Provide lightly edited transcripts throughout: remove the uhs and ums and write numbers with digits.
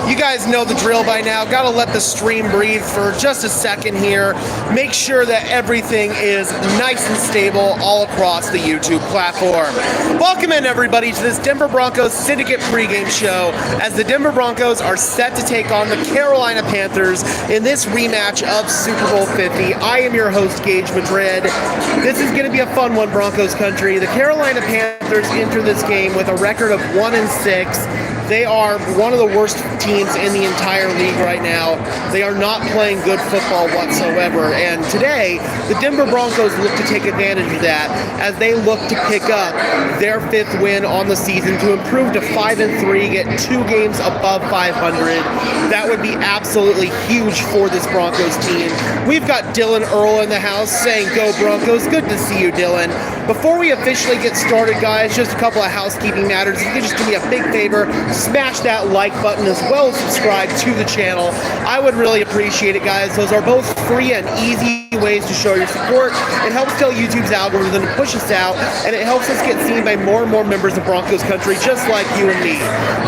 You guys know the drill by now. Got to let the stream breathe for just a second here. Make sure that everything is nice and stable all across the YouTube platform. Welcome in, everybody, to this Denver Broncos Syndicate pregame show as the Denver Broncos are set to take on the Carolina Panthers in this rematch of Super Bowl 50. I am your host, Gage Madrid. This is going to be a fun one, Broncos country. The Carolina Panthers enter this game with a record of 1-6. They are one of the worst teams in the entire league right now. They are not playing good football whatsoever. And today, the Denver Broncos look to take advantage of that as they look to pick up their 5th win on the season to improve to 5-3, get 2 games above 500. That would be absolutely huge for this Broncos team. We've got Dylan Earl in the house saying, "Go Broncos." Good to see you, Dylan. Before we officially get started, guys, just a couple of housekeeping matters. If you could just do me a big favor, smash that like button as well as subscribe to the channel. I would really appreciate it, guys. Those are both free and easy ways to show your support. It helps tell YouTube's algorithm to push us out, and it helps us get seen by more and more members of Broncos country, just like you and me.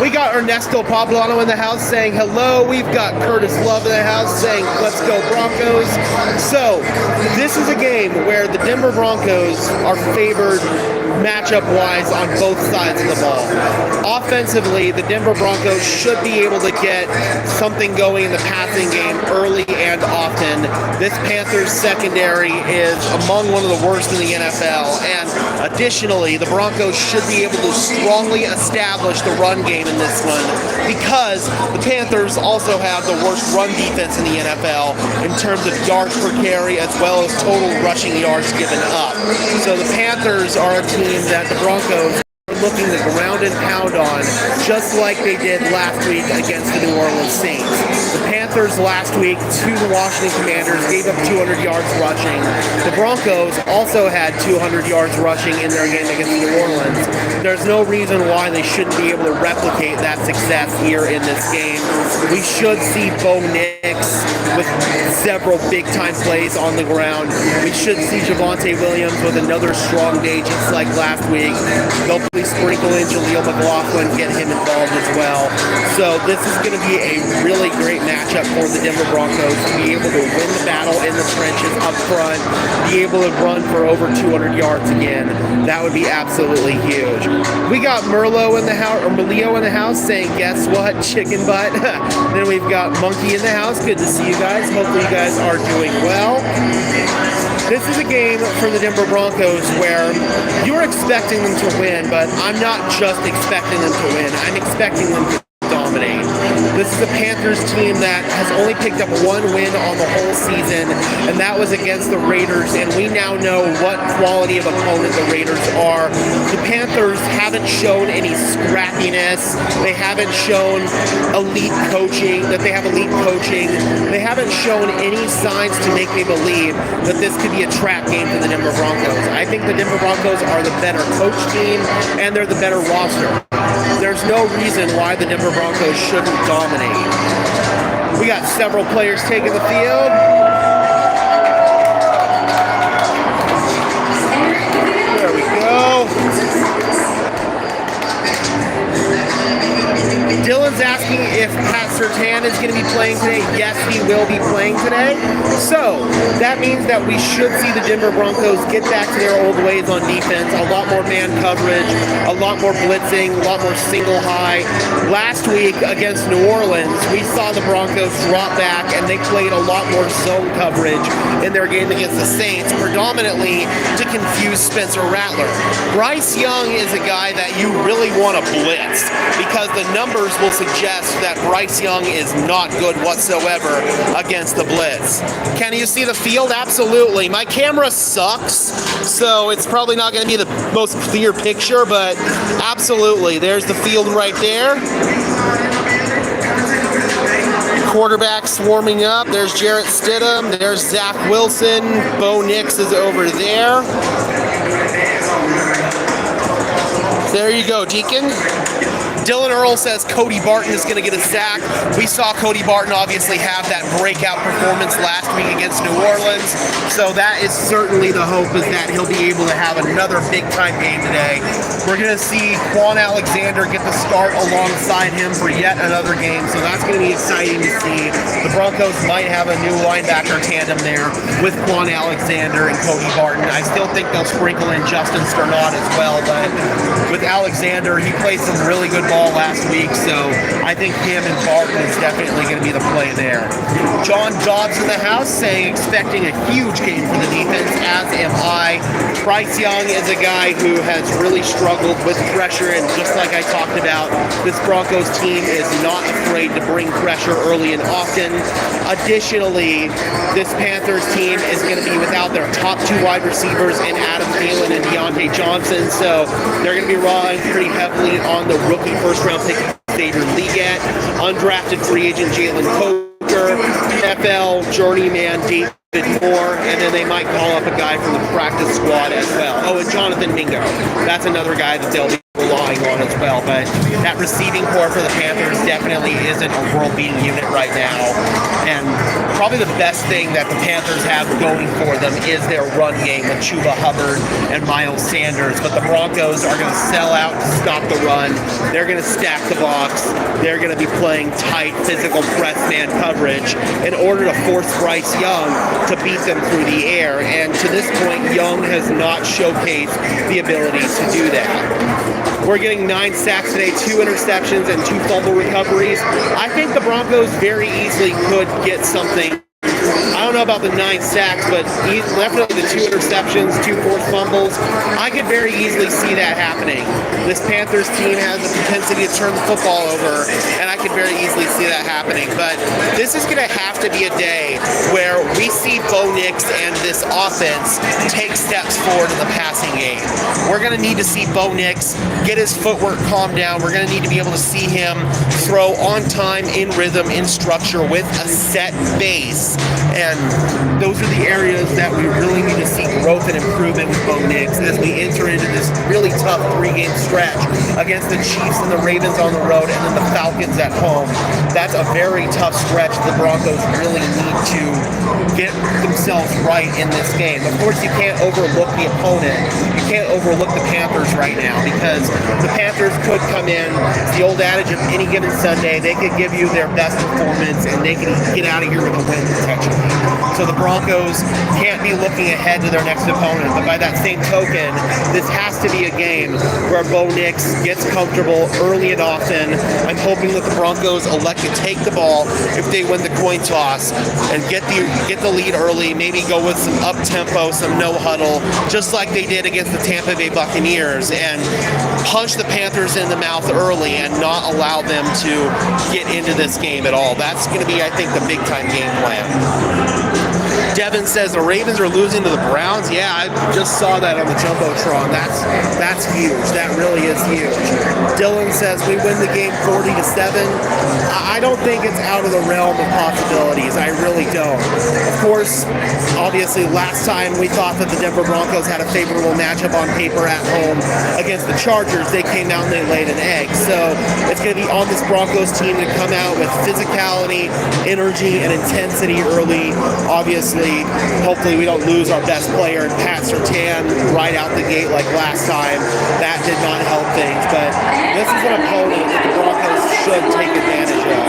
We got Ernesto Poblano in the house saying hello. We've got Curtis Love in the house saying, "Let's go Broncos." So, this is a game where the Denver Broncos are favored matchup-wise on both sides of the ball. Offensively, the Denver Broncos should be able to get something going in the passing game early and often. This Panthers secondary is among one of the worst in the NFL, and additionally, the Broncos should be able to strongly establish the run game in this one because the Panthers also have the worst run defense in the NFL in terms of yards per carry as well as total rushing yards given up. So the Panthers are a team that the Broncos are looking to ground and pound on, just like they did last week against the New Orleans Saints. The Panthers last week to the Washington Commanders gave up 200 yards rushing. The Broncos also had 200 yards rushing in their game against New Orleans. There's no reason why they shouldn't be able to replicate that success here in this game. We should see Bo Nix with several big-time plays on the ground. We should see Javonte Williams with another strong day just like last week. They'll please sprinkle in Jaleel McLaughlin, get him involved as well. So this is going to be a really great matchup for the Denver Broncos to be able to win the battle in the trenches up front, be able to run for over 200 yards again. That would be absolutely huge. We got Merlo in the house, or Merlio in the house saying, "Guess what? Chicken butt." Then we've got Monkey in the house. Good to see you guys. Hopefully you guys are doing well. This is a game for the Denver Broncos where you're expecting them to win, but I'm not just expecting them to win. I'm expecting them to dominate. This is a Panthers team that has only picked up 1 win on the whole season, and that was against the Raiders, and we now know what quality of opponent the Raiders are. The Panthers haven't shown any scrappiness. They haven't shown elite coaching, that they have elite coaching. They haven't shown any signs to make me believe that this could be a trap game for the Denver Broncos. I think the Denver Broncos are the better coach team, and they're the better roster. There's no reason why the Denver Broncos shouldn't dominate. We got several players taking the field. There we go. Dylan's asking if Pat Surtain is going to be playing today. Yes, he will be playing today. So that means that we should see the Denver Broncos get back to their old ways on defense. A lot more man coverage, a lot more blitzing, a lot more single high. Last week against New Orleans, we saw the Broncos drop back and they played a lot more zone coverage in their game against the Saints, predominantly to confuse Spencer Rattler. Bryce Young is a guy that you really want to blitz because the numbers will suggest that Bryce Young is not good whatsoever against the blitz. Can you see the field? Absolutely. My camera sucks, so it's probably not going to be the most clear picture, but absolutely. There's the field right there. Quarterbacks warming up. There's Jarrett Stidham. There's Zach Wilson. Bo Nix is over there. There you go, Deacon. Dylan Earl says Cody Barton is going to get a sack. We saw Cody Barton obviously have that breakout performance last week against New Orleans, so that is certainly the hope, is that he'll be able to have another big-time game today. We're going to see Quan Alexander get the start alongside him for yet another game, so that's going to be exciting to see. The Broncos might have a new linebacker tandem there with Quan Alexander and Cody Barton. I still think they'll sprinkle in Justin Sternad as well, but with Alexander, he played some really good ball last week, so I think him and Barton is definitely going to be the play there. John Dobbs in the house saying expecting a huge game for the defense, as am I. Bryce Young is a guy who has really struggled with pressure, and just like I talked about, this Broncos team is not afraid to bring pressure early and often. Additionally, this Panthers team is going to be without their top two wide receivers in Adam Thielen and Deontay Johnson, so they're going to be relying pretty heavily on the rookie first-round pick Xavier Leggett, undrafted free agent Jalen Coker, NFL journeyman David Moore, and then they might call up a guy from the practice squad as well. Oh, and Jonathan Mingo. That's another guy that they'll be relying on as well. But that receiving core for the Panthers definitely isn't a world-beating unit right now. And probably the best thing that the Panthers have going for them is their run game with Chuba Hubbard and Miles Sanders. But the Broncos are going to sell out to stop the run. They're going to stack the box. They're going to be playing tight, physical press man coverage in order to force Bryce Young to beat them through the air. And to this point, Young has not showcased the ability to do that. We're getting 9 sacks today, 2 interceptions, and 2 fumble recoveries. I think the Broncos very easily could get something. I don't know about the 9 sacks, but definitely the 2 interceptions, 2 forced fumbles. I could very easily see that happening. This Panthers team has the propensity to turn the football over, and I could very easily see that happening. But this is going to have to be a day where we see Bo Nix and this offense take steps forward in the passing game. We're going to need to see Bo Nix get his footwork calmed down. We're going to need to be able to see him throw on time, in rhythm, in structure, with a set base. And those are the areas that we really need to see growth and improvement with Bo Nix as we enter into this really tough 3-game stretch against the Chiefs and the Ravens on the road and then the Falcons at home. That's a very tough stretch. The Broncos really need to get themselves right in this game. Of course, you can't overlook the opponent. You can't overlook the Panthers right now, because the Panthers could come in, the old adage of any given Sunday, they could give you their best performance and they could get out of here with a win potentially. So the Broncos can't be looking ahead to their next opponent. But by that same token, this has to be a game where Bo Nix gets comfortable early and often. I'm hoping that the Broncos elect to take the ball if they win the coin toss and get the lead early, maybe go with some up-tempo, some no-huddle, just like they did against the Tampa Bay Buccaneers, and punch the Panthers in the mouth early and not allow them to get into this game at all. That's going to be, I think, the big-time game plan. Devin says the Ravens are losing to the Browns. Yeah, I just saw that on the Jumbotron. That's huge. That really is huge. Dylan says we win the game 40-7. I don't think it's out of the realm of possibilities. I really don't. Of course, obviously, last time we thought that the Denver Broncos had a favorable matchup on paper at home against the Chargers. They came out and they laid an egg. So it's going to be on this Broncos team to come out with physicality, energy, and intensity early. Obviously, hopefully we don't lose our best player, Pat Surtain, right out the gate like last time. That did not help things, but this is an opponent that the Broncos should take advantage of.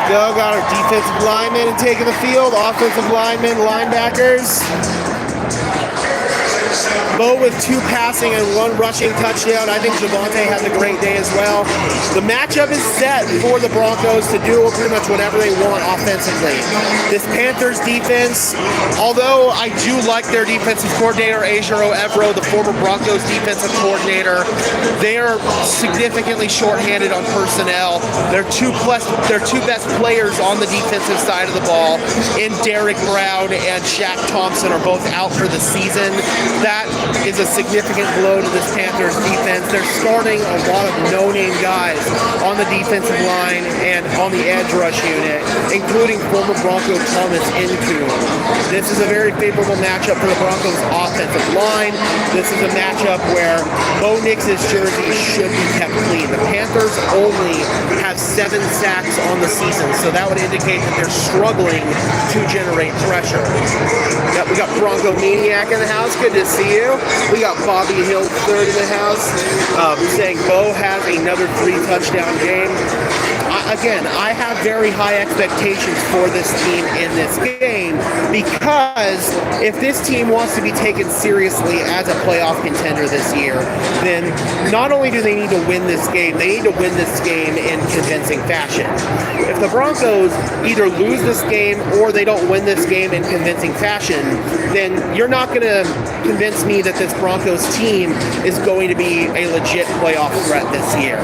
We got our defensive linemen taking the field, offensive linemen, linebackers. Bo with 2 passing and 1 rushing touchdown. I think Javonte has a great day as well. The matchup is set for the Broncos to do pretty much whatever they want offensively. This Panthers defense, although I do like their defensive coordinator, Ejiro Evero, the former Broncos defensive coordinator, they are significantly shorthanded on personnel. Their two best players on the defensive side of the ball, in Derek Brown and Shaq Thompson, are both out for the season. That that is a significant blow to this Panthers defense. They're starting a lot of no-name guys on the defensive line and on the edge rush unit, including former Bronco Thomas Incoon. This is a very favorable matchup for the Broncos offensive line. This is a matchup where Bo Nix's jersey should be kept clean. The Panthers only have 7 sacks on the season, so that would indicate that they're struggling to generate pressure. Yep, we got Bronco Maniac in the house. Good to see you. We got Bobby Hill third in the house, saying Bo has another 3-touchdown game. Again, I have very high expectations for this team in this game, because if this team wants to be taken seriously as a playoff contender this year, then not only do they need to win this game, they need to win this game in convincing fashion. If the Broncos either lose this game or they don't win this game in convincing fashion, then you're not going to convince me that this Broncos team is going to be a legit playoff threat this year.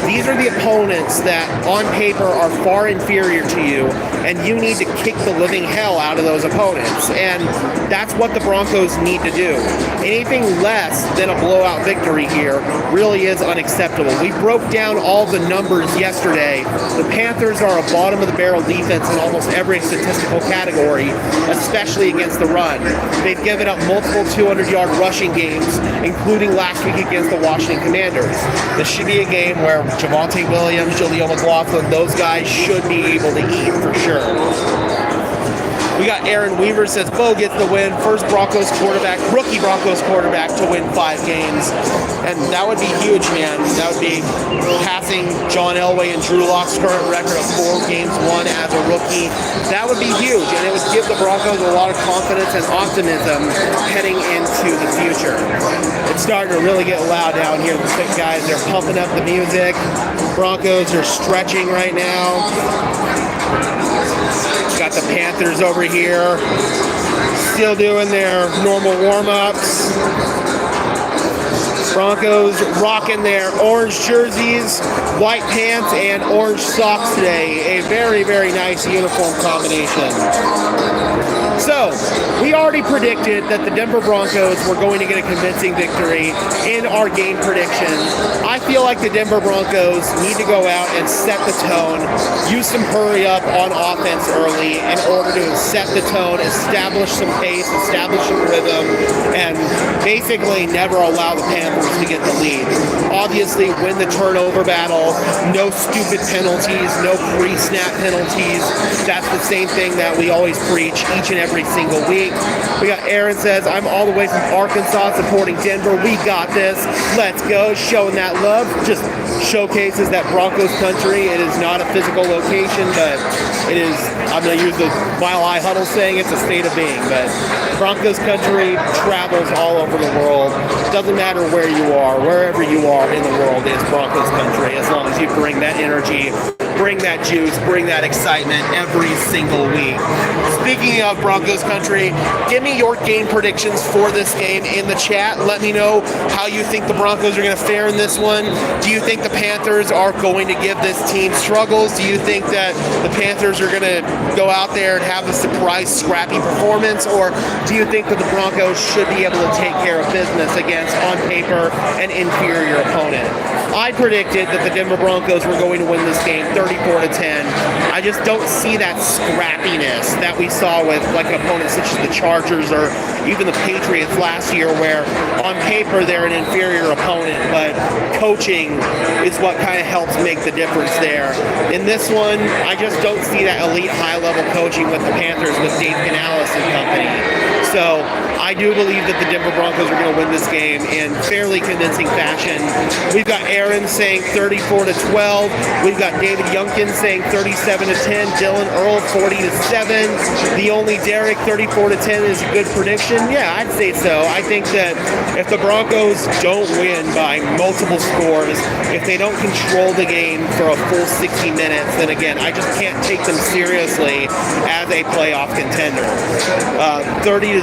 These are the opponents that on paper are far inferior to you, and you need to kick the living hell out of those opponents, and that's what the Broncos need to do. Anything less than a blowout victory here really is unacceptable. We broke down all the numbers yesterday. The Panthers are a bottom-of-the-barrel defense in almost every statistical category, especially against the run. They've given up multiple 200-yard rushing games, including last week against the Washington Commanders. This should be a game where Javonte Williams, Jaleel McLaughlin, those guys should be able to eat for sure. We got Aaron Weaver says Bo gets the win. First Broncos quarterback, rookie Broncos quarterback to win 5 games. And that would be huge, man. That would be passing John Elway and Drew Lock's current record of 4 games won as a rookie. That would be huge, and it would give the Broncos a lot of confidence and optimism heading into the future. It's starting to really get loud down here. The guys are pumping up the music. Broncos are stretching right now. Got the Panthers over here, still doing their normal warm-ups. Broncos rocking their orange jerseys, white pants, and orange socks today. A very, very nice uniform combination. So, we already predicted that the Denver Broncos were going to get a convincing victory in our game prediction. I feel like the Denver Broncos need to go out and set the tone, use some hurry up on offense early in order to set the tone, establish some pace, establish some rhythm, and basically never allow the Panthers to get the lead. Obviously, win the turnover battle, no stupid penalties, no pre-snap penalties. That's the same thing that we always preach each and every single week. We got Aaron says, I'm all the way from Arkansas supporting Denver. We got this. Let's go. Showing that love. Just showcases that Broncos country. It is not a physical location, but it is, I'm going to use the Mile High Huddle saying, it's a state of being. But Broncos country travels all over the world. Doesn't matter where you are, wherever you are in the world is Broncos country, as long as you bring that energy, bring that juice, bring that excitement every single week. Speaking of Broncos country, give me your game predictions for this game in the chat. Let me know how you think the Broncos are going to fare in this one. Do you think the Panthers are going to give this team struggles? Do you think that the Panthers are going to go out there and have a surprise scrappy performance? Or do you think that the Broncos should be able to take care of business against, on paper, an inferior opponent? I predicted that the Denver Broncos were going to win this game 34-10. I just don't see that scrappiness that we saw with like opponents such as the Chargers or even the Patriots last year, where on paper they're an inferior opponent, but coaching is what kind of helps make the difference there. In this one, I just don't see that elite high-level coaching with the Panthers with Dave Canales and company. So I do believe that the Denver Broncos are going to win this game in fairly convincing fashion. We've got Aaron saying 34-12. We've got David Youngkin saying 37-10. Dylan Earl 40-7. The only Derek 34-10 is a good prediction. Yeah, I'd say so. I think that if the Broncos don't win by multiple scores, if they don't control the game for a full 60 minutes, then again, I just can't take them seriously as a playoff contender. 30-0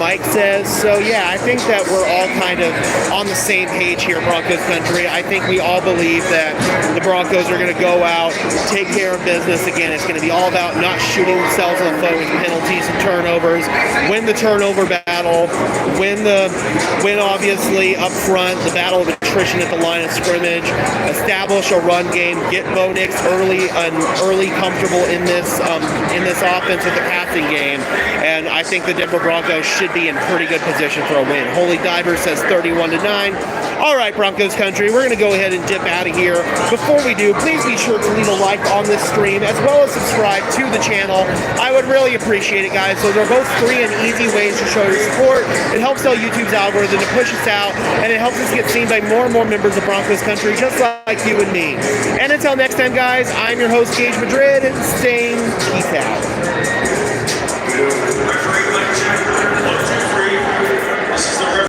might Mike says. So yeah, I think that we're all kind of on the same page here, Broncos country. I think we all believe that the Broncos are going to go out, take care of business. Again, it's going to be all about not shooting themselves in the foot with penalties and turnovers, win the turnover battle, win obviously up front, the battle of attrition at the line of scrimmage, establish a run game, get Bo Nix early comfortable in this offense with the passing game, and I think the Denver Broncos should be in pretty good position for a win. Holy Diver says 31-9. All right, Broncos country, we're going to go ahead and dip out of here. Before we do, please be sure to leave a like on this stream as well as subscribe to the channel. I would really appreciate it, guys. So they're both free and easy ways to show your support. It helps out YouTube's algorithm to push us out, and it helps us get seen by more and more members of Broncos country, just like you and me. And until next time, guys, I'm your host, Gage Madrid, saying peace out.